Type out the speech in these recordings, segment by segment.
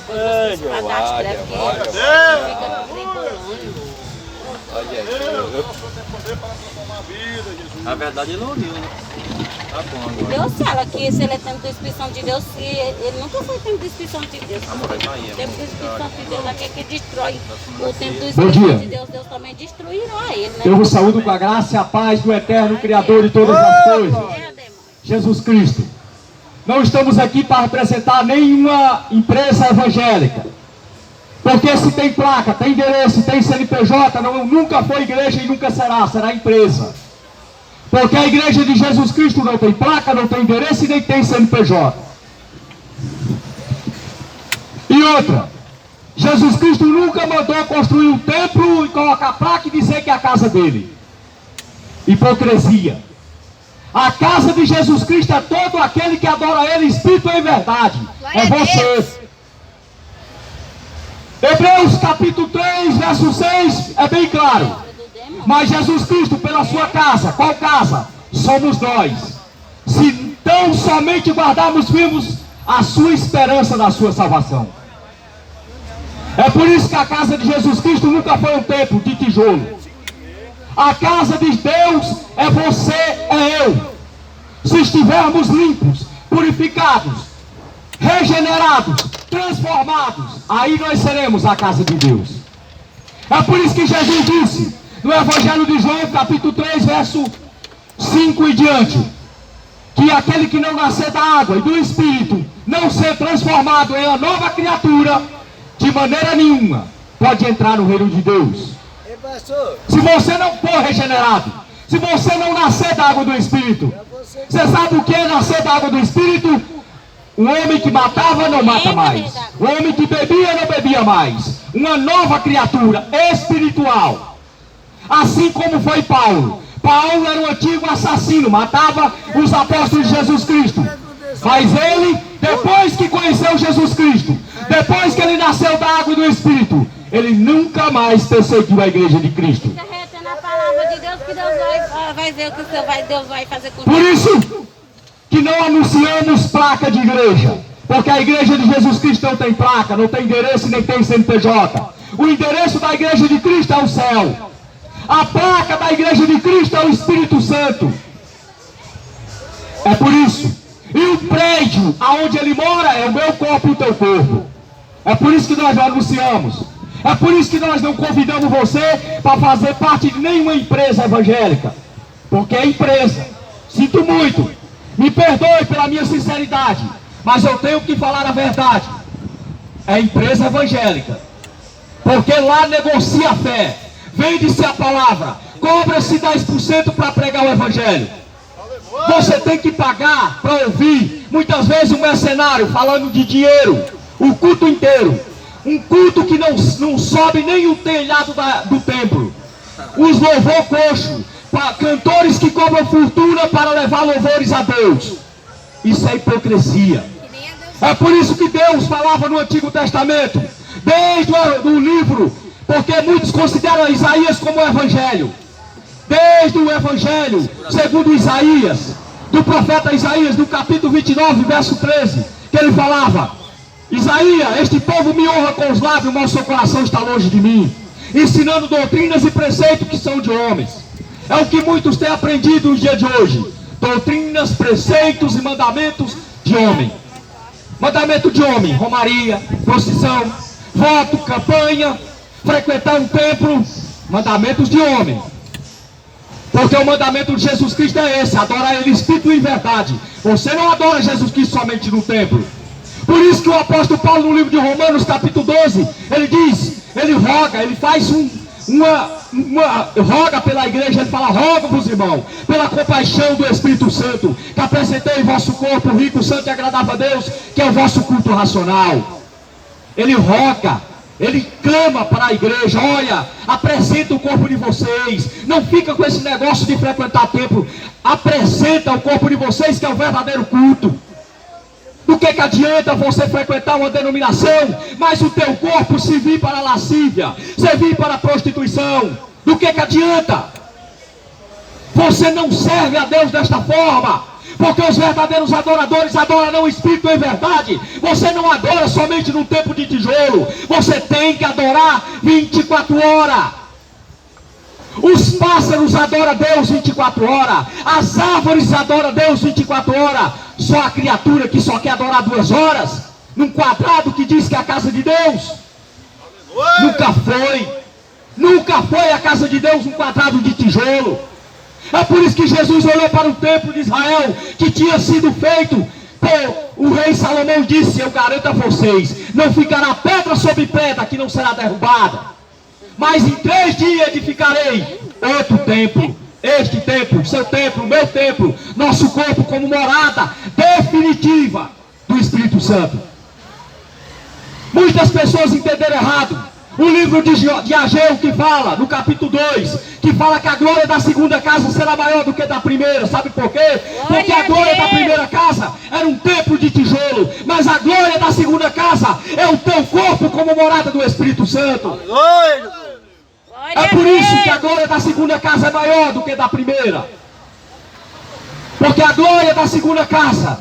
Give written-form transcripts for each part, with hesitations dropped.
depois você cadastra aqui, fica tripulando. Na verdade ele ouviu, né? Tá bom agora. Deus fala que se ele é tempo do Espírito Santo de Deus, se ele nunca foi tempo do Espírito Santo de Deus. O tempo do Espírito Santo de Deus aqui é que destrói. O tempo do Espírito Santo de Deus, Deus também destruirá ele, né? Eu vos saúdo com a graça e a paz do eterno Criador de todas as coisas, Jesus Cristo. Não estamos aqui para representar nenhuma empresa evangélica. Porque se tem placa, tem endereço, tem CNPJ, nunca foi igreja e nunca será empresa. Porque a igreja de Jesus Cristo não tem placa, não tem endereço e nem tem CNPJ. E outra, Jesus Cristo nunca mandou construir um templo e colocar placa e dizer que é a casa dele. Hipocrisia. A casa de Jesus Cristo é todo aquele que adora ele em espírito e em verdade. É você. Hebreus capítulo 3, verso 6, é bem claro. Mas Jesus Cristo pela sua casa, qual casa? Somos nós. Se tão somente guardarmos vivos a sua esperança da sua salvação. É por isso que a casa de Jesus Cristo nunca foi um templo de tijolo. A casa de Deus é você, é eu. Se estivermos limpos, purificados, regenerados, transformados, aí nós seremos a casa de Deus. É por isso que Jesus disse no Evangelho de João, capítulo 3, verso 5 e diante, que aquele que não nascer da água e do Espírito, não ser transformado em uma nova criatura, de maneira nenhuma pode entrar no reino de Deus. Se você não for regenerado, se você não nascer da água do Espírito, você sabe o que é nascer da água do Espírito? O homem que matava não mata mais. O homem que bebia não bebia mais. Uma nova criatura espiritual. Assim como foi Paulo. Paulo era um antigo assassino, matava os apóstolos de Jesus Cristo. Mas ele, depois que conheceu Jesus Cristo, depois que ele nasceu da água e do Espírito, ele nunca mais perseguiu a igreja de Cristo. Fica retendo a palavra de Deus, que Deus vai ver o que Deus vai fazer com Por isso que não anunciamos placa de igreja, porque a igreja de Jesus Cristo não tem placa, não tem endereço nem tem CNPJ. O endereço da igreja de Cristo é o céu. A placa da igreja de Cristo é o Espírito Santo. É por isso. E o prédio aonde ele mora é o meu corpo e o teu corpo. É por isso que nós não anunciamos. É por isso que nós não convidamos você para fazer parte de nenhuma empresa evangélica. Porque é empresa. Sinto muito. Me perdoe pela minha sinceridade, mas eu tenho que falar a verdade. É empresa evangélica. Porque lá negocia a fé. Vende-se a palavra. Cobra-se 10% para pregar o evangelho. Você tem que pagar para ouvir. Muitas vezes um mercenário falando de dinheiro. O culto inteiro. Um culto que não sobe nem o telhado do templo. Os louvor coxo. Cantores que cobram fortuna para levar louvores a Deus. Isso é hipocrisia. É por isso que Deus falava no Antigo Testamento, desde o livro, porque muitos consideram Isaías como o Evangelho. Desde o Evangelho, segundo Isaías, do profeta Isaías, no capítulo 29, verso 13, que ele falava: Isaías, este povo me honra com os lábios, mas seu coração está longe de mim, ensinando doutrinas e preceitos que são de homens. É o que muitos têm aprendido nos dias de hoje. Doutrinas, preceitos e mandamentos de homem. Mandamento de homem: romaria, procissão, voto, campanha, frequentar um templo. Mandamentos de homem. Porque o mandamento de Jesus Cristo é esse: adorar ele em espírito e em verdade. Você não adora Jesus Cristo somente no templo. Por isso que o apóstolo Paulo, no livro de Romanos, capítulo 12, ele diz, ele roga, ele faz roga pela igreja, ele fala: rogo-vos, irmão, pela compaixão do Espírito Santo, que apresentei em vosso corpo rico, santo e agradável a Deus, que é o vosso culto racional. Ele roga, ele clama para a igreja: olha, apresenta o corpo de vocês, não fica com esse negócio de frequentar templo, apresenta o corpo de vocês, que é o verdadeiro culto. Do que adianta você frequentar uma denominação, mas o teu corpo servir para a lascívia, servir para a prostituição? Do que adianta? Você não serve a Deus desta forma. Porque os verdadeiros adoradores adoram o Espírito em verdade. Você não adora somente num templo de tijolo. Você tem que adorar 24 horas. Os pássaros adoram Deus 24 horas. As árvores adoram Deus 24 horas. Só a criatura que só quer adorar 2 horas, num quadrado que diz que é a casa de Deus. Nunca foi. Nunca foi a casa de Deus um quadrado de tijolo. É por isso que Jesus olhou para o templo de Israel, que tinha sido feito por o rei Salomão. Disse: eu garanto a vocês, não ficará pedra sobre pedra que não será derrubada, mas em 3 dias edificarei outro templo. Este templo, seu templo, meu templo, nosso corpo como morada definitiva do Espírito Santo. Muitas pessoas entenderam errado o livro de Ageu, que fala, no capítulo 2, que fala que a glória da segunda casa será maior do que da primeira. Sabe por quê? Porque a glória da primeira casa era um templo de tijolo, mas a glória da segunda casa é o teu corpo como morada do Espírito Santo. É por isso que a glória da segunda casa é maior do que da primeira. Porque a glória da segunda casa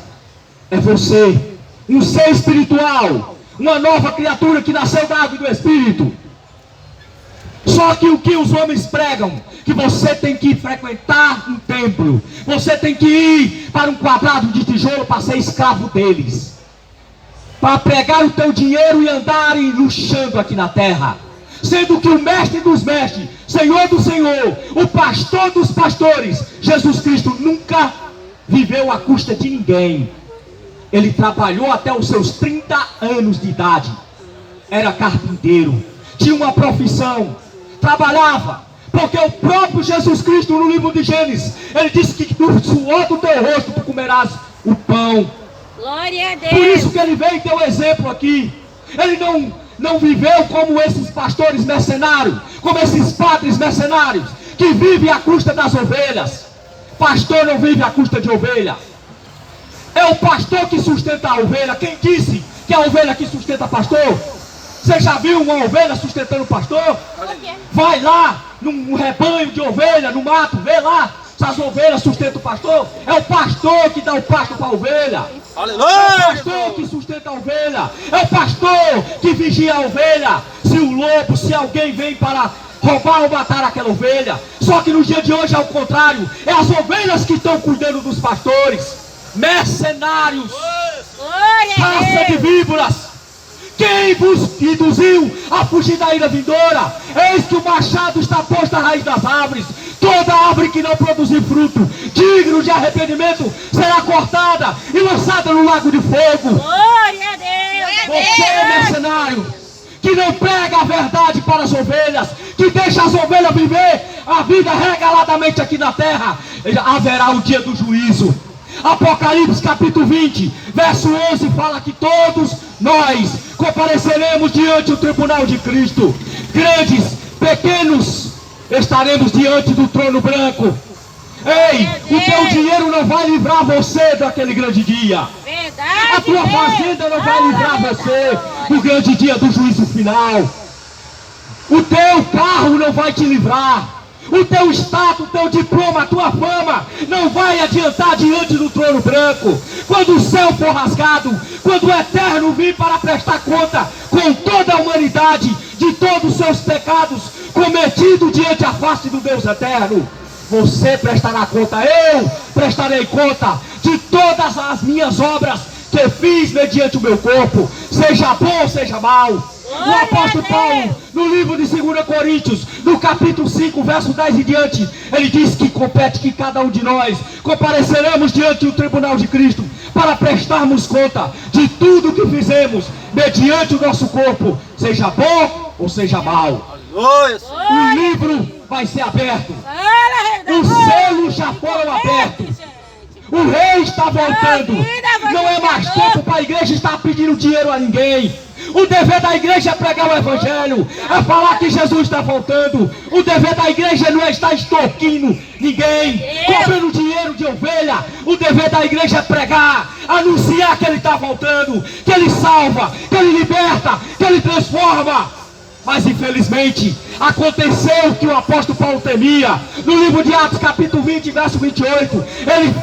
é você, um ser espiritual, uma nova criatura que nasceu da água e do Espírito. Só que o que os homens pregam, que você tem que frequentar um templo, você tem que ir para um quadrado de tijolo para ser escravo deles, para pegar o teu dinheiro e andarem luxando aqui na terra. Sendo que o mestre dos mestres, Senhor do Senhor, o pastor dos pastores, Jesus Cristo, nunca viveu à custa de ninguém. Ele trabalhou até os seus 30 anos de idade. Era carpinteiro, tinha uma profissão, trabalhava. Porque o próprio Jesus Cristo, no livro de Gênesis, ele disse que do suor do teu rosto tu comerás o pão. Glória a Deus. Por isso que ele veio ter um exemplo aqui. Ele não viveu como esses pastores mercenários, como esses padres mercenários, que vivem à custa das ovelhas. Pastor não vive à custa de ovelha. É o pastor que sustenta a ovelha. Quem disse que é a ovelha que sustenta o pastor? Você já viu uma ovelha sustentando o pastor? Vai lá num rebanho de ovelha, no mato, vê lá se as ovelhas sustentam o pastor. É o pastor que dá o pasto para a ovelha. Aleluia! É o pastor que sustenta a ovelha. É o pastor que vigia a ovelha. Se o lobo, se alguém vem para roubar ou matar aquela ovelha. Só que no dia de hoje é o contrário. É as ovelhas que estão cuidando dos pastores. Mercenários, raça de víboras. Quem vos induziu a fugir da ira vindoura? Eis que o machado está posto à raiz das árvores. Toda árvore que não produzir fruto digno de arrependimento será cortada e lançada no lago de fogo. Glória a Deus. Você é mercenário que não prega a verdade para as ovelhas, que deixa as ovelhas viver a vida regaladamente aqui na terra. Haverá o dia do juízo. Apocalipse capítulo 20, verso 11 fala que todos nós compareceremos diante do tribunal de Cristo. Grandes, pequenos, estaremos diante do trono branco. Ei, o teu dinheiro não vai livrar você daquele grande dia. Verdade. A tua fazenda não vai livrar você do grande dia do juízo final. O teu carro não vai te livrar. O teu status, o teu diploma, a tua fama não vai adiantar diante do trono branco. Quando o céu for rasgado, quando o Eterno vir para prestar conta com toda a humanidade de todos os seus pecados cometidos diante a face do Deus Eterno, você prestará conta, eu prestarei conta de todas as minhas obras que fiz mediante o meu corpo, seja bom, seja mal. O apóstolo Paulo, no livro de 2 Coríntios, no capítulo 5, verso 10 e diante, ele diz que compete que cada um de nós compareceremos diante do tribunal de Cristo para prestarmos conta de tudo que fizemos mediante o nosso corpo, seja bom ou seja mal. O livro vai ser aberto. Os selos já foram abertos. O rei está voltando. Não é mais tempo para a igreja estar pedindo dinheiro a ninguém. O dever da igreja é pregar o evangelho, é falar que Jesus está voltando. O dever da igreja não é estar extorquindo ninguém, cobrando dinheiro de ovelha. O dever da igreja é pregar, anunciar que ele está voltando, que ele salva, que ele liberta, que ele transforma. Mas infelizmente Aconteceu que o apóstolo Paulo temia. No livro de Atos, capítulo 20, verso 28,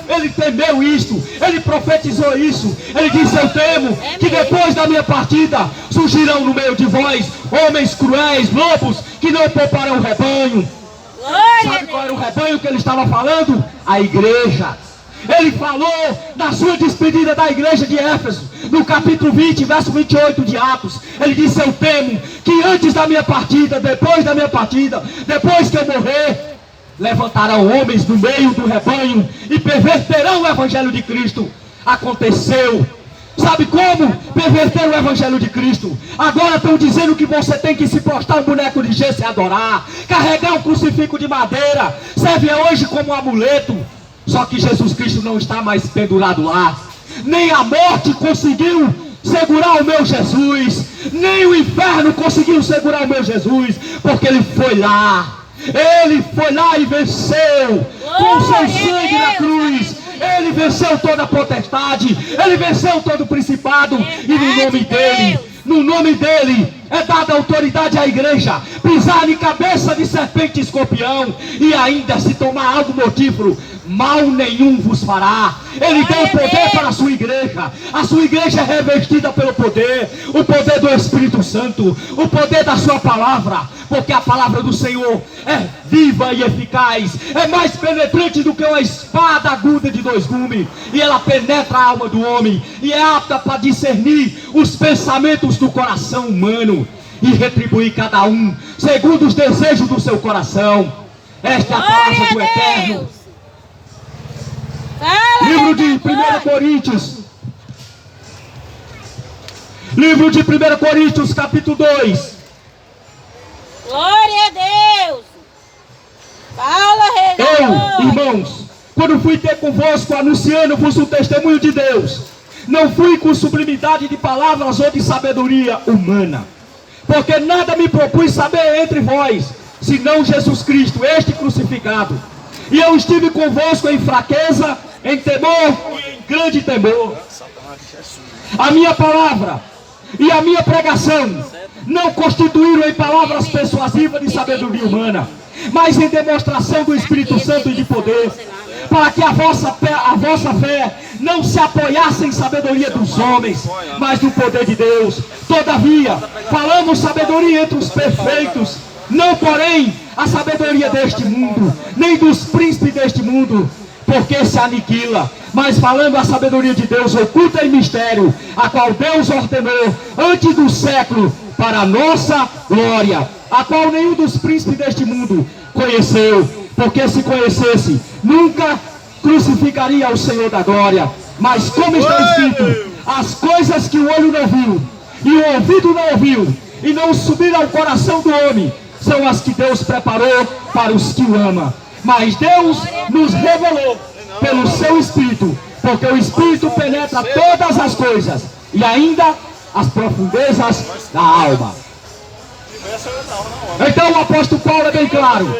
ele temeu isto, ele profetizou isso. Ele disse: eu temo que depois da minha partida surgirão no meio de vós homens cruéis, lobos, que não pouparão o rebanho. Sabe qual era o rebanho que ele estava falando? A igreja. Ele falou na sua despedida da igreja de Éfeso, no capítulo 20, verso 28 de Atos. Ele disse: eu temo que antes da minha partida, depois da minha partida, depois que eu morrer, levantarão homens no meio do rebanho e perverterão o evangelho de Cristo. Aconteceu. Sabe como perverter o evangelho de Cristo? Agora estão dizendo que você tem que se prostrar um boneco de gesso e adorar, carregar um crucifixo de madeira, serve hoje como um amuleto. Só que Jesus Cristo não está mais pendurado lá. Nem a morte conseguiu segurar o meu Jesus, nem o inferno conseguiu segurar o meu Jesus, porque ele foi lá. Ele foi lá e venceu com o seu sangue na cruz. Ele venceu toda a potestade, ele venceu todo o principado, e no nome dele é dada autoridade à igreja pisar em cabeça de serpente e escorpião, e ainda se tomar algo mortífero, mal nenhum vos fará. Ele deu poder para a sua igreja. A sua igreja é revestida pelo poder, o poder do Espírito Santo, o poder da sua palavra, porque a palavra do Senhor é viva e eficaz, é mais penetrante do que uma espada aguda de 2 gumes, e ela penetra a alma do homem, e é apta para discernir os pensamentos do coração humano, e retribuir cada um segundo os desejos do seu coração. Esta é a palavra do Eterno. Livro de 1 Coríntios. Livro de 1 Coríntios, capítulo 2. Glória a Deus. Fala, Eu, irmãos, quando fui ter convosco, anunciando-vos o testemunho de Deus, não fui com sublimidade de palavras ou de sabedoria humana, porque nada me propus saber entre vós, senão Jesus Cristo, este crucificado. E eu estive convosco em fraqueza, em temor e em grande temor. A minha palavra e a minha pregação não constituíram em palavras persuasivas de sabedoria humana, mas em demonstração do Espírito Santo e de poder, para que a vossa fé não se apoiasse em sabedoria dos homens, mas no poder de Deus. Todavia, falamos sabedoria entre os perfeitos, não porém a sabedoria deste mundo, nem dos príncipes deste mundo, porque se aniquila, mas falando a sabedoria de Deus oculta em mistério, a qual Deus ordenou antes do século para a nossa glória, a qual nenhum dos príncipes deste mundo conheceu, porque se conhecesse, nunca crucificaria o Senhor da glória. Mas como está escrito, as coisas que o olho não viu, e o ouvido não ouviu, e não subiram ao coração do homem, são as que Deus preparou para os que o amam. Mas Deus nos revelou pelo seu Espírito, porque o Espírito penetra todas as coisas, e ainda as profundezas da alma. Então o apóstolo Paulo é bem claro.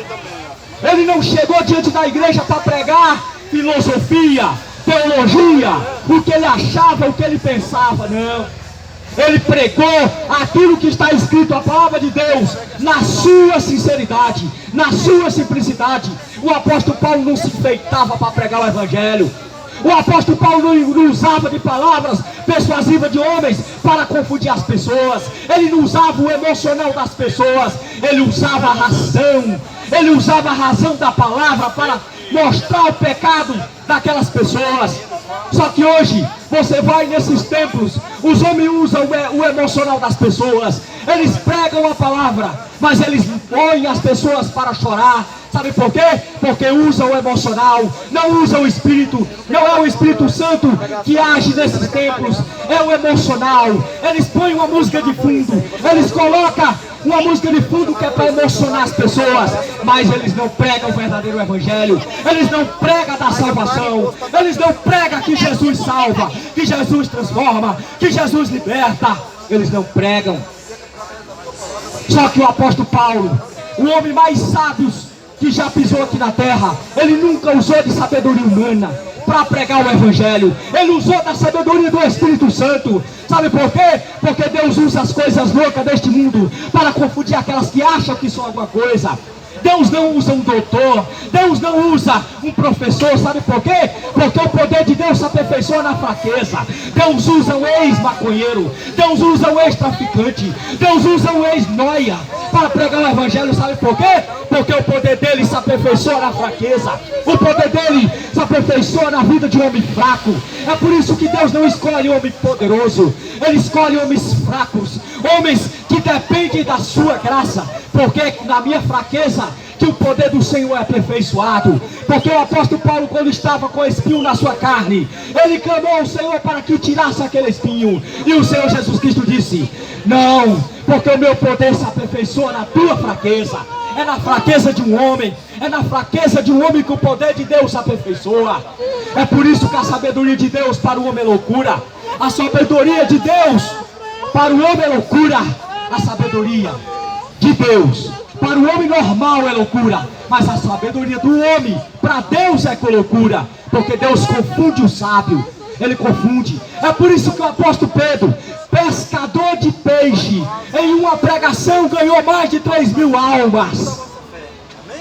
Ele não chegou diante da igreja para pregar filosofia, teologia, o que ele achava, o que ele pensava, não. Ele pregou aquilo que está escrito, a palavra de Deus, na sua sinceridade, na sua simplicidade. O apóstolo Paulo não se enfeitava para pregar o evangelho. O apóstolo Paulo não usava de palavras persuasivas de homens para confundir as pessoas. Ele não usava o emocional das pessoas. Ele usava a razão. Ele usava a razão da palavra para mostrar o pecado daquelas pessoas. Só que hoje, você vai nesses templos, os homens usam o emocional das pessoas. Eles pregam a palavra, mas eles põem as pessoas para chorar. Sabe por quê? Porque usam o emocional, não usam o Espírito. Não é o Espírito Santo que age nesses templos, é o emocional. Eles põem uma música de fundo, eles colocam uma música de fundo que é para emocionar as pessoas, mas eles não pregam o verdadeiro evangelho. Eles não pregam da salvação, eles não pregam que Jesus salva, que Jesus transforma, que Jesus liberta. Eles não pregam. Só que o apóstolo Paulo, o homem mais sábio que já pisou aqui na terra, ele nunca usou de sabedoria humana, para pregar o Evangelho. Ele usou da sabedoria do Espírito Santo. Sabe por quê? Porque Deus usa as coisas loucas deste mundo para confundir aquelas que acham que são alguma coisa. Deus não usa um doutor, Deus não usa um professor, sabe por quê? Porque o poder de Deus se aperfeiçoa na fraqueza. Deus usa um ex-maconheiro, Deus usa um ex-traficante, Deus usa um ex-noia para pregar o Evangelho, sabe por quê? Porque o poder dele se aperfeiçoa na fraqueza, o poder dele se aperfeiçoa na vida de um homem fraco. É por isso que Deus não escolhe homem poderoso, Ele escolhe homens fracos, homens que dependem da sua graça, porque na minha fraqueza que o poder do Senhor é aperfeiçoado. Porque o apóstolo Paulo, quando estava com espinho na sua carne, ele clamou ao Senhor para que tirasse aquele espinho, e o Senhor Jesus Cristo disse: não, porque o meu poder se aperfeiçoa na tua fraqueza. É na fraqueza de um homem, é na fraqueza de um homem que o poder de Deus se aperfeiçoa. É por isso que a sabedoria de Deus para o homem é loucura. A sabedoria de Deus para o homem é loucura. A sabedoria de Deus para o homem normal é loucura, mas a sabedoria do homem para Deus é loucura, porque Deus confunde o sábio, Ele confunde. É por isso que o apóstolo Pedro, pescador de peixe, em uma pregação ganhou mais de 3.000 almas.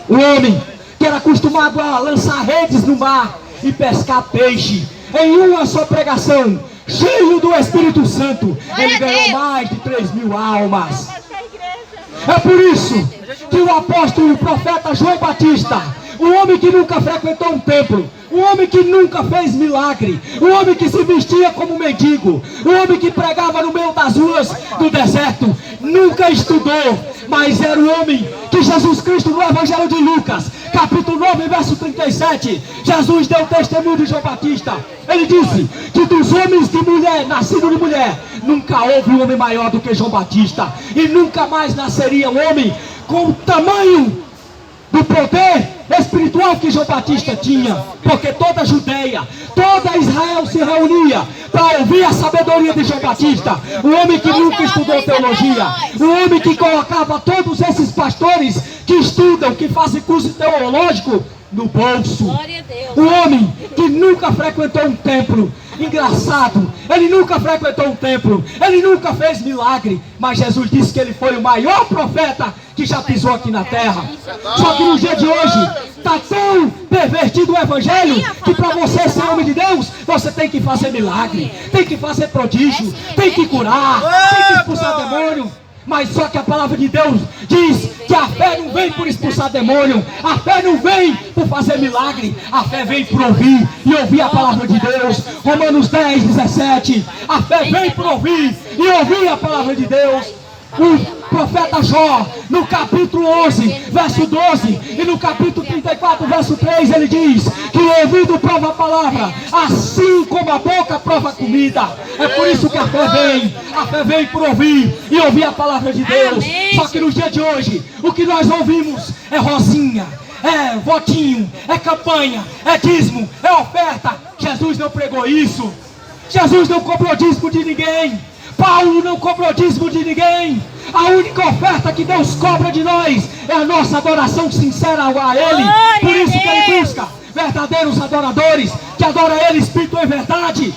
O homem que era acostumado a lançar redes no mar e pescar peixe, em uma só pregação, cheio do Espírito Santo, ele ganhou mais de 3.000 almas. É por isso que o apóstolo e o profeta João Batista, o homem que nunca frequentou um templo, o homem que nunca fez milagre, o homem que se vestia como mendigo, o homem que pregava no meio das ruas do deserto, nunca estudou, mas era o homem que Jesus Cristo, no Evangelho de Lucas, capítulo 9, verso 37, Jesus deu testemunho de João Batista. Ele disse que dos homens de mulher, nascido de mulher, nunca houve um homem maior do que João Batista, e nunca mais nasceria um homem com o tamanho do poder espiritual que João Batista tinha, porque toda a Judeia, toda Israel se reunia para ouvir a sabedoria de João Batista, o homem que nunca estudou teologia, o homem que colocava todos esses pastores que estudam, que fazem curso teológico no bolso, o homem que nunca frequentou um templo. Engraçado, ele nunca frequentou um templo, ele nunca fez milagre, mas Jesus disse que ele foi o maior profeta que já pisou aqui na terra. Só que no dia de hoje está tão pervertido o Evangelho que para você ser homem de Deus, você tem que fazer milagre, tem que fazer prodígio, tem que curar, tem que expulsar demônio. Mas só que a palavra de Deus diz que a fé não vem por expulsar demônio, a fé não vem por fazer milagre, a fé vem por ouvir e ouvir a palavra de Deus. Romanos 10, 17, a fé vem por ouvir e ouvir a palavra de Deus. O profeta Jó, no capítulo 11, verso 12, e no capítulo 34, verso 3, ele diz que o ouvido prova a palavra, assim como a boca prova a comida. É por isso que a fé vem por ouvir e ouvir a palavra de Deus. Só que no dia de hoje, o que nós ouvimos é rosinha, é votinho, é campanha, é dízimo, é oferta. Jesus não pregou isso. Jesus não cobrou dízimo de ninguém. Paulo não cobrou dízimo de ninguém. A única oferta que Deus cobra de nós é a nossa adoração sincera a Ele. Por isso que Ele busca verdadeiros adoradores que adoram Ele espírito e verdade.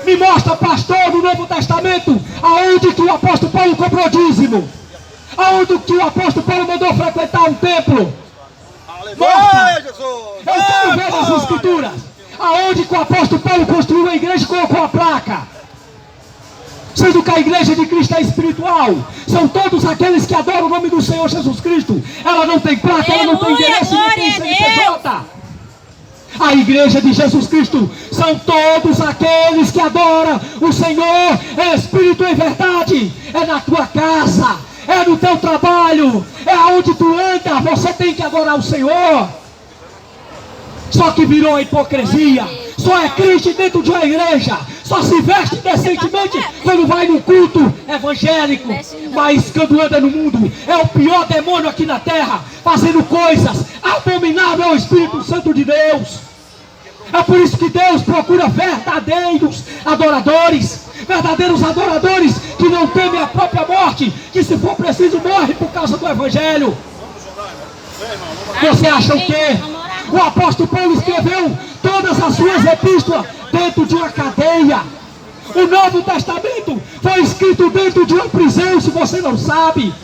Me mostra, pastor, no Novo Testamento, aonde que o apóstolo Paulo cobrou dízimo, aonde que o apóstolo Paulo mandou frequentar um templo. Mostra. Eu quero ver nas Escrituras aonde que o apóstolo Paulo construiu a igreja e colocou a placa. Sendo que a igreja de Cristo é espiritual, são todos aqueles que adoram o nome do Senhor Jesus Cristo. Ela não tem placa, ela não tem endereço, não tem CNPJ. A igreja de Jesus Cristo são todos aqueles que adoram o Senhor em espírito e verdade. É na tua casa, é no teu trabalho, é aonde tu anda, você tem que adorar o Senhor. Só que virou a hipocrisia. Só é crente dentro de uma igreja, só se veste decentemente quando vai no culto evangélico, mas quando anda no mundo é o pior demônio aqui na terra, fazendo coisas abomináveis ao Espírito Santo de Deus. É por isso que Deus procura verdadeiros adoradores que não temem a própria morte, que se for preciso morre por causa do Evangelho. Você acha o quê? O apóstolo Paulo escreveu todas as suas epístolas dentro de uma cadeia. O Novo Testamento foi escrito dentro de uma prisão, se você não sabe.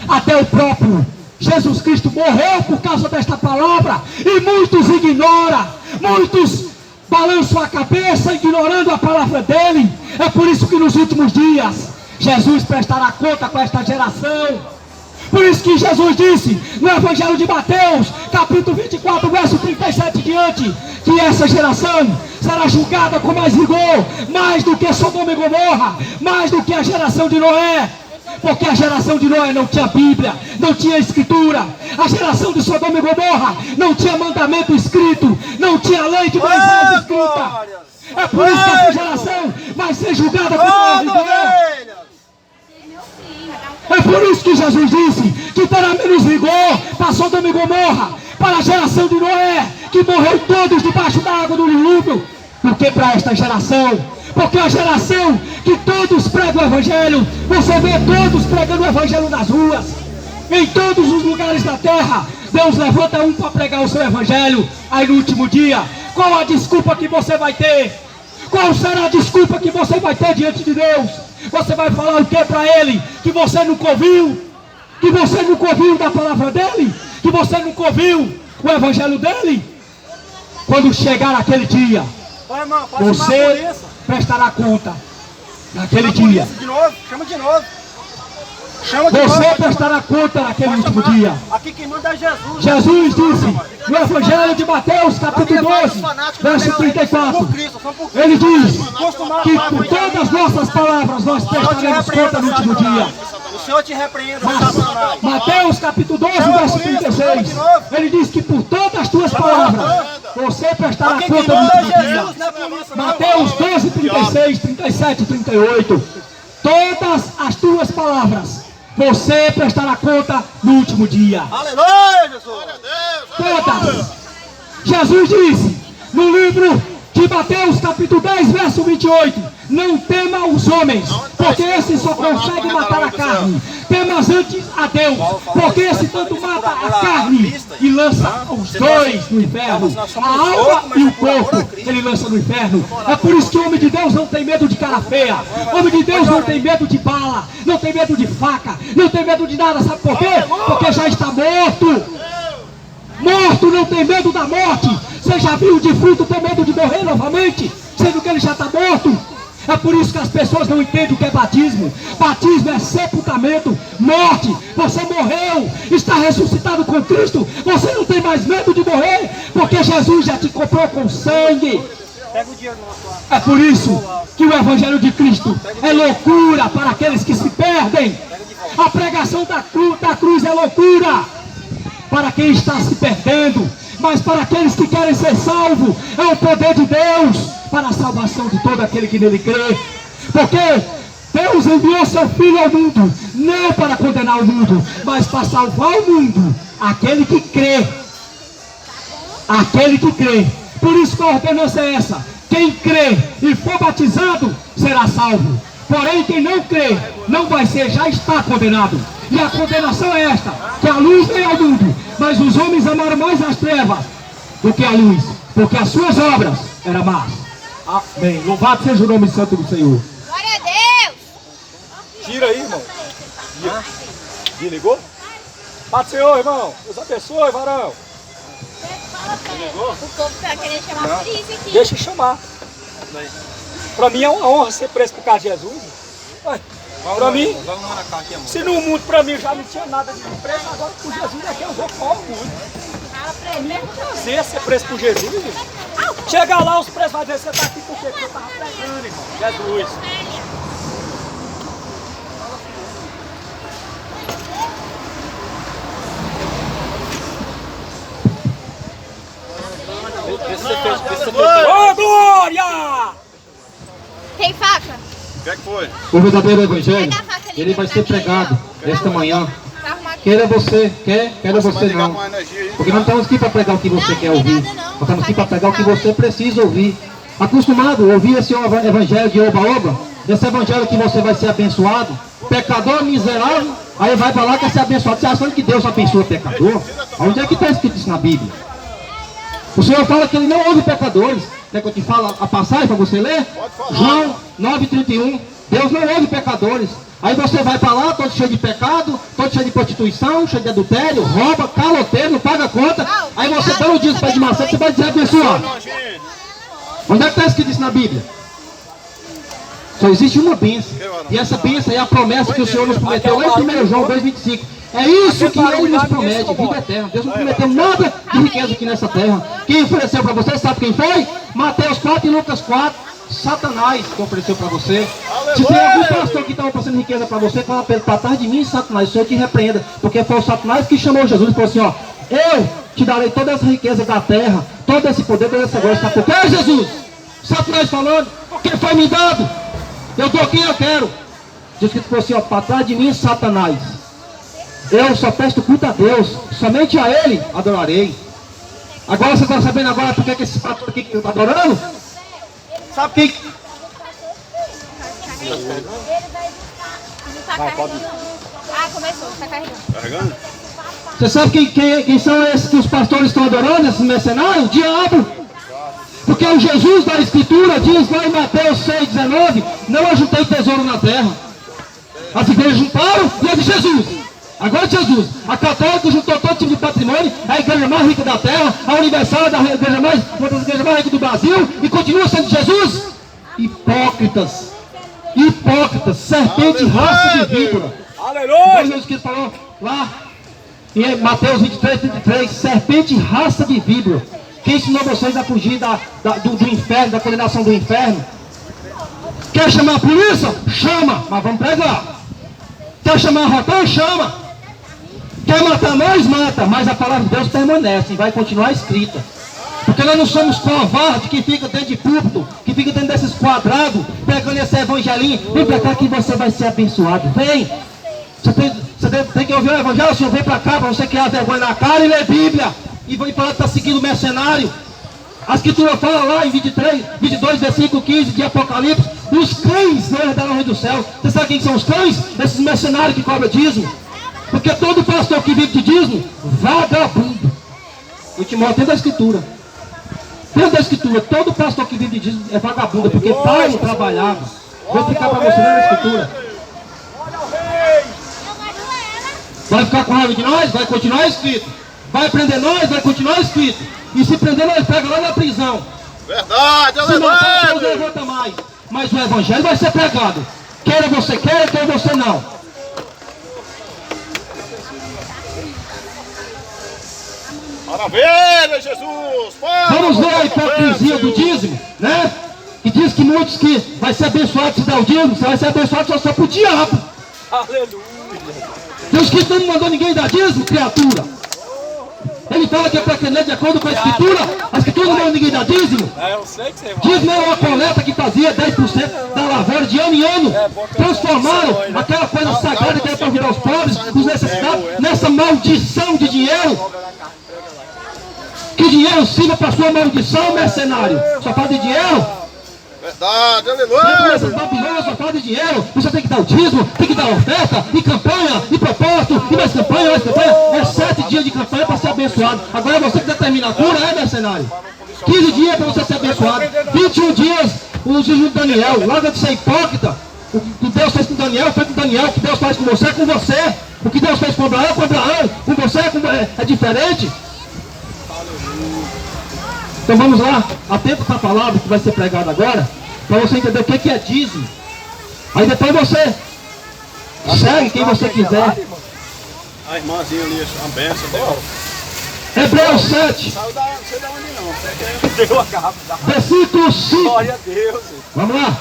Até o próprio Jesus Cristo morreu por causa desta palavra, e muitos ignoram, muitos balançam a cabeça ignorando a palavra dele. É por isso que nos últimos dias Jesus prestará conta com esta geração. Por isso que Jesus disse no Evangelho de Mateus, capítulo 24, verso 37 diante, que essa geração será julgada com mais rigor, mais do que Sodoma e Gomorra, mais do que a geração de Noé. Porque a geração de Noé não tinha Bíblia, não tinha Escritura. A geração de Sodoma e Gomorra não tinha mandamento escrito, não tinha lei de Moisés escrita. É por isso que essa geração vai ser julgada com mais rigor. É por isso que Jesus disse que terá menos rigor para Sodoma e Gomorra, para a geração de Noé, que morreu todos debaixo da água do dilúvio, do que para esta geração. Porque a geração que todos pregam o Evangelho, você vê todos pregando o Evangelho nas ruas, em todos os lugares da terra. Deus levanta um para pregar o seu Evangelho. Aí no último dia, qual a desculpa que você vai ter? Qual será a desculpa que você vai ter diante de Deus? Você vai falar o que para Ele? Que você nunca ouviu? Que você nunca ouviu da palavra dEle? Que você nunca ouviu o Evangelho dEle? Quando chegar aquele dia, você prestará conta naquele dia. Chama de novo. Você prestará conta naquele último dia. Aqui quem manda é Jesus. Jesus disse no Evangelho de Mateus, capítulo 12, verso 34. Ele diz que por todas as nossas palavras nós prestaremos conta no último dia. O Senhor te repreenda, Satanás. Mateus capítulo 12, verso 36. Ele diz que por todas as tuas palavras você prestará conta no último dia. Mateus 12, 36, 37 e 38. Todas as tuas palavras você prestará conta no último dia. Aleluia, Jesus. Todas. Jesus disse no livro de Mateus capítulo 10, verso 28. Não tema os homens, porque esse só consegue matar a carne. Temas antes a Deus, porque esse tanto mata a carne e lança os dois no inferno. A alma e o corpo ele lança no inferno. É por isso que o homem de Deus não tem medo de cara feia. O homem de Deus não tem medo de bala, não tem medo de faca, não tem medo de nada. Sabe por quê? Porque já está morto. Morto não tem medo da morte. Você já viu o defunto ter medo de morrer novamente, sendo que ele já está morto? É por isso que as pessoas não entendem o que é batismo. Batismo é sepultamento, morte. Você morreu, está ressuscitado com Cristo. Você não tem mais medo de morrer, porque Jesus já te comprou com sangue. É por isso que o Evangelho de Cristo é loucura para aqueles que se perdem. A pregação da cruz é loucura para quem está se perdendo, mas para aqueles que querem ser salvos, é o poder de Deus para a salvação de todo aquele que nele crê. Porque Deus enviou seu Filho ao mundo, não para condenar o mundo, mas para salvar o mundo, aquele que crê. Aquele que crê. Por isso que a ordenança é essa: quem crê e for batizado será salvo. Porém quem não crê não vai ser, já está condenado. E a condenação é esta: que a luz veio ao mundo, mas os homens amaram mais as trevas do que a luz, porque as suas obras eram más. Amém. Louvado seja o nome santo do Senhor. Glória a Deus. Tira aí, irmão. Desligou? Paz do Senhor, irmão. Deus abençoe, varão. O povo tá querendo chamar a polícia aqui. Deixa eu chamar. Para mim é uma honra ser preso por causa de Jesus. Para mim, se no mundo para mim já não tinha nada de preso, agora por Jesus é que eu vou com o mundo. É mesmo prazer ser preso por Jesus, irmão. Chega lá, os presos vão dizer: você está aqui por quê? Porque eu estava pregando, irmão. Jesus. Ô, glória! Tem faca? O que é que foi? O verdadeiro Evangelho, ele vai ser pregado esta manhã. Queira você, queira você não. Porque não estamos aqui para pregar o que você quer ouvir. Nós estamos aqui para pregar o que você precisa ouvir. Acostumado a ouvir esse evangelho de oba-oba, esse evangelho que você vai ser abençoado, pecador miserável, aí vai para lá que quer ser abençoado. Você achando que Deus abençoa pecador? Onde é que está escrito isso na Bíblia? O Senhor fala que Ele não ouve pecadores. Quer que eu te fale a passagem para você ler? João 9,31. Deus não ouve pecadores. Aí você vai para lá, todo cheio de pecado, todo cheio de prostituição, cheio de adultério, rouba, caloteiro, não paga conta. Aí você dá um dia para de maçã, você vai dizer abençoado. Onde é que está escrito isso na Bíblia? Só existe uma bênção. E essa bênção é a promessa que o Senhor nos prometeu lá em 1 João 2,25. É isso que Ele nos promete, vida eterna. Deus não prometeu nada de riqueza aqui nessa terra. Quem ofereceu para você, sabe quem foi? Mateus 4 e Lucas 4. Satanás que ofereceu para você. Se tem algum pastor que está oferecendo riqueza para você, fala para ele, para trás de mim, Satanás, o Senhor te repreenda. Porque foi o Satanás que chamou Jesus e falou assim, ó, eu te darei toda essa riqueza da terra, todo esse poder, toda essa glória. Sabe por quê, Jesus? Satanás falando, porque foi me dado. Eu dou quem eu quero. Jesus falou assim, ó, para trás de mim, Satanás. Eu só presto culto a Deus, somente a Ele adorarei. Agora você está sabendo agora por que esse pastor aqui que está adorando? Sabe quem? Vai, pode. Ah, começou, está carregando. Você sabe quem são esses que os pastores estão adorando, esses mercenários? O diabo. Porque o Jesus da Escritura diz lá em Mateus 6,19, não ajuntei tesouro na terra. As igrejas juntaram e é de Jesus. Agora Jesus, a católica juntou todo tipo de patrimônio, a igreja mais rica da terra, a universal é uma das igrejas mais ricas do Brasil, e continua sendo Jesus. Hipócritas, serpente, raça de víbora. Aleluia! Jesus que falou lá em Mateus 23, serpente, raça de víbora. Quem ensinou vocês a fugir do inferno, da condenação do inferno? Quer chamar a polícia? Chama, mas vamos pregar. Quer chamar a Rotan? Chama. Quer matar nós? Mata. Mas a palavra de Deus permanece e vai continuar escrita. Porque nós não somos covardes que fica dentro de púlpito, que fica dentro desses quadrados, pegando esse evangelinho. Vem pra cá que você vai ser abençoado. Vem. Você tem que ouvir o evangelho, o Senhor vem pra cá para você criar vergonha na cara e ler Bíblia. E vai falar que está seguindo o mercenário. A Escritura fala lá em 22, versículo 15 de Apocalipse, os cães não herdaram o reino dos céus. Você sabe quem são os cães? Esses mercenários que cobram dízimo. Porque todo pastor que vive de dízimo, vagabundo. O Timóteo tem da Escritura. Tem da Escritura, todo pastor que vive de dízimo é vagabundo, porque Paulo trabalhava. Vou explicar para você na Escritura. Vai ficar com raiva de nós? Vai continuar escrito. Vai prender nós? Vai continuar escrito. E se prender, nós pega lá na prisão. Verdade, se matar, Deus levanta mais. Mas o evangelho vai ser pregado. Quer você quer você não. Maravilha, Jesus! Vamos ver a hipocrisia do dízimo, né? Que diz que muitos que vai ser abençoado se der o dízimo, você vai ser abençoado só pro diabo. Aleluia! Deus que não mandou ninguém dar dízimo, criatura. Ele fala que é para crer de acordo com a Escritura. A Escritura não mandou ninguém dar dízimo. Eu sei que você vai. Dízimo era uma coleta que fazia 10% da lavoura de ano em ano. Transformaram aquela coisa sagrada que era para virar os pobres, os necessitados, nessa maldição de dinheiro. Que dinheiro sirva para sua maldição, mercenário. Só fala de dinheiro. Verdade, aleluia. Essas Babilônias só fala de dinheiro. Você tem que dar o dízimo, tem que dar oferta, e campanha, e propósito, e mais campanha, mais campanha. É 7 dias de campanha para ser abençoado. Agora você que determina a cura, é mercenário. 15 dias para você ser abençoado. 21 dias, o jejum de Daniel. Larga de ser hipócrita. O que Deus fez com Daniel, foi com Daniel. O que Deus faz com você, é com você. O que Deus fez com Abraão, com Abraão. Com você é diferente. Então vamos lá, atento para a palavra que vai ser pregada agora, para você entender o que é dízimo. Aí depois você segue quem você quiser. A irmãzinha ali, a benção dela. Hebreus 7, Saiu da, não sei de onde não. Deu a garrafa. versículo 5. Glória a Deus. Vamos lá.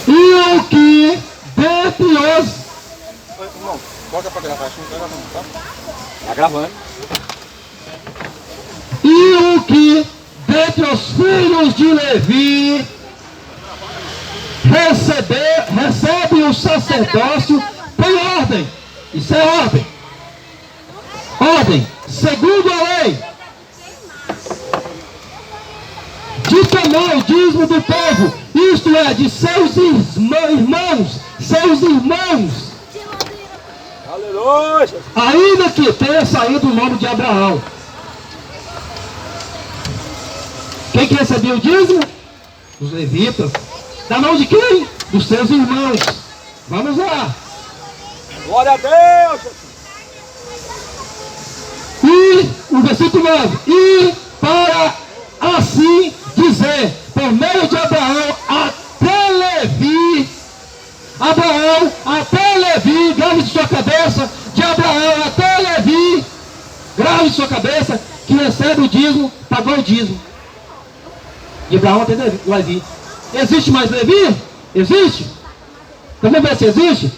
E o que dentre os... Irmão, coloca pra gravar, acho que não tá gravando, tá? Tá gravando. E o que dentre os filhos de Levi recebe o sacerdócio, tem ordem. Isso é ordem. Ordem, segundo a lei, de tomar o dízimo do povo, isto é, de seus irmãos, Aleluia. ainda que tenha saído o nome de Abraão. Quem que recebia o dízimo? Os levitas. Da mão de quem? Dos seus irmãos. Vamos lá. Glória a Deus, Jesus. E o versículo 9. E para assim dizer, por meio de Abraão até Levi, grave de sua cabeça, de Abraão até Levi, grave de sua cabeça, que recebe o dízimo, pagou o dízimo. De Abraão até Levi. Existe mais Levi? Existe? Então vamos ver se existe.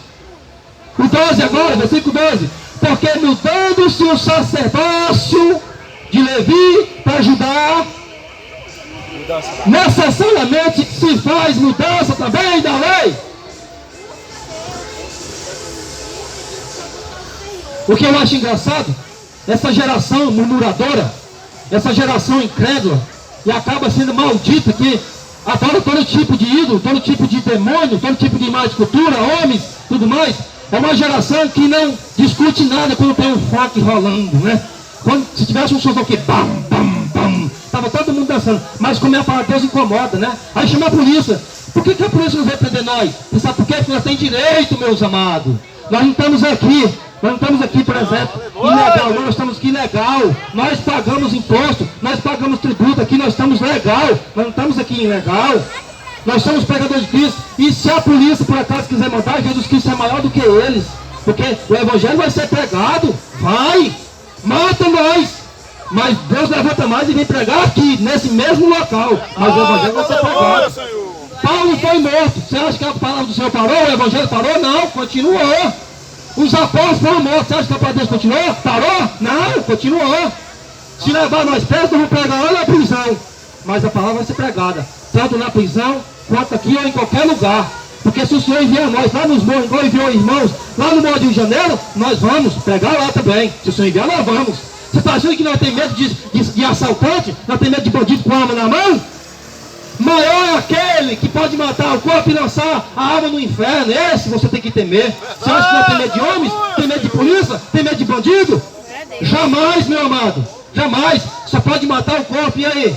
O 12 agora, versículo 12. Porque mudando-se o sacerdócio de Levi para Judá, necessariamente se faz mudança também da lei. O que eu acho engraçado, essa geração murmuradora, essa geração incrédula, e acaba sendo maldita, que adora todo tipo de ídolo, todo tipo de demônio, todo tipo de imagem de cultura, homens, tudo mais. É uma geração que não discute nada quando tem um funk rolando, né? Quando, se tivesse um som que bam, bam, bam, estava todo mundo dançando. Mas como é a palavra de Deus incomoda, né? Aí chama a polícia. Por que a polícia não vai prender nós? Você sabe por quê? Porque nós temos direito, meus amados. Nós não estamos aqui. Nós não estamos aqui, por exemplo, ilegal. Nós estamos aqui legal. Nós pagamos imposto. Nós pagamos tributo. Aqui nós estamos legal. Nós não estamos aqui ilegal. Nós somos pregadores de Cristo. E se a polícia, por acaso, quiser mandar, Jesus Cristo é maior do que eles. Porque o evangelho vai ser pregado. Vai. Mata nós. Mas Deus levanta mais e vem pregar aqui, nesse mesmo local. Mas o evangelho vai ser pregado. Paulo foi morto. Você acha que a palavra do Senhor parou? O evangelho parou? Não, continuou. Os apóstolos foram mortos. Você acha que a palavra de Deus continuou? Parou? Não, continuou. Se levar nós presos, vamos pregar lá na prisão. Mas a palavra vai ser pregada, tanto na prisão, quanto aqui ou em qualquer lugar. Porque se o Senhor enviar nós lá nos morros, igual enviou irmãos lá no Morro de Janeiro, nós vamos pregar lá também. Se o Senhor enviar, nós vamos. Você está achando que nós temos medo de assaltante? Nós temos medo de bandido com arma na mão? Maior é aquele que pode matar o corpo e lançar a alma no inferno. Esse você tem que temer. Você acha que nós temos medo de homens? Tem medo de polícia? Tem medo de bandido? Jamais, meu amado. Jamais. Só pode matar o corpo. E aí?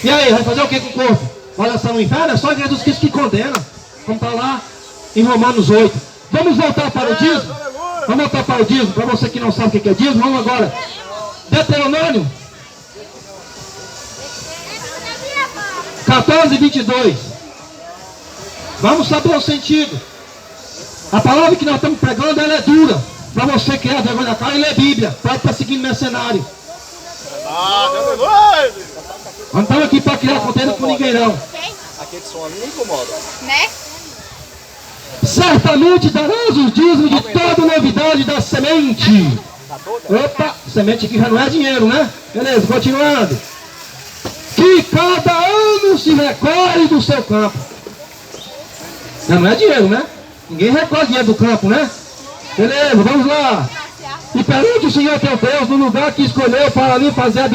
E aí? Vai fazer o que com o corpo? Vai lançar no inferno? É só Jesus Cristo que condena. Vamos para lá em Romanos 8. Vamos voltar para o dízimo? Vamos voltar para o dízimo. Para você que não sabe o que é dízimo, vamos agora. Deuteronômio 14, 22. Vamos saber o sentido. A palavra que nós estamos pregando, ela é dura. Para você criar vergonha na cara, ela é Bíblia. Pode estar seguindo mercenário. Não estamos aqui para criar contenda com ninguém, não. Aquele som ali não incomoda. Né? Certamente darás o dízimo de toda novidade da semente. Opa, semente aqui já não é dinheiro, né? Beleza, continuando. Que cada ano se recolhe do seu campo. Já não é dinheiro, né? Ninguém recolhe dinheiro do campo, né? Beleza, vamos lá. E perante o Senhor teu Deus no lugar que escolheu para ali fazer a